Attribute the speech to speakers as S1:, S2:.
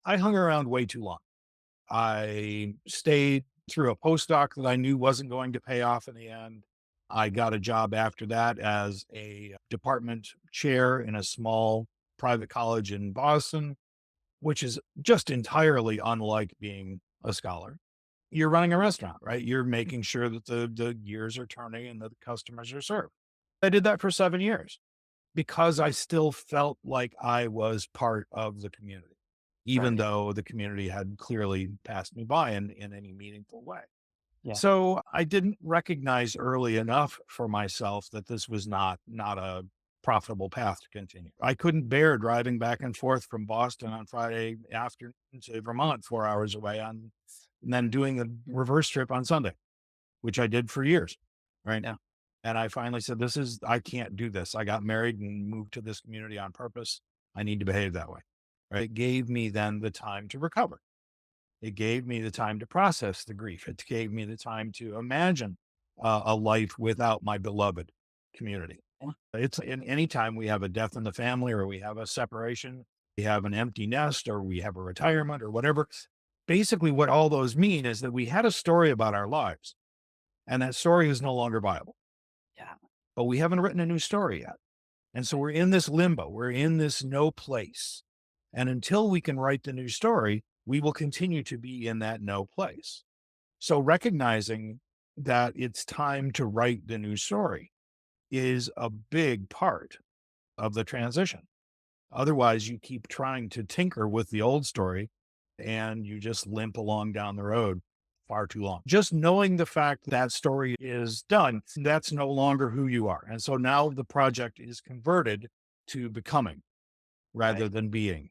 S1: I hung around way too long. I stayed through a postdoc that I knew wasn't going to pay off in the end. I got a job after that as a department chair in a small private college in Boston, which is just entirely unlike being a scholar. You're running a restaurant, right? You're making sure that the gears are turning and that the customers are served. I did that for 7 years because I still felt like I was part of the community, even
S2: Right.
S1: though the community had clearly passed me by in any meaningful way.
S2: Yeah.
S1: So I didn't recognize early enough for myself that this was not a profitable path to continue. I couldn't bear driving back and forth from Boston on Friday afternoon to Vermont, 4 hours away and then doing a reverse trip on Sunday, which I did for years. Right.
S2: Yeah.
S1: And I finally said, I can't do this. I got married and moved to this community on purpose. I need to behave that way. Right. It gave me then the time to recover. It gave me the time to process the grief. It gave me the time to imagine a life without my beloved community.
S2: Yeah.
S1: It's in any time we have a death in the family or we have a separation, we have an empty nest or we have a retirement or whatever. Basically, what all those mean is that we had a story about our lives and that story is no longer viable,
S2: Yeah.
S1: but we haven't written a new story yet. And so we're in this limbo, we're in this no place. And until we can write the new story, we will continue to be in that no place. So recognizing that it's time to write the new story is a big part of the transition. Otherwise, you keep trying to tinker with the old story and you just limp along down the road far too long. Just knowing the fact that story is done, that's no longer who you are. And so now the project is converted to becoming rather
S2: Right.
S1: than being.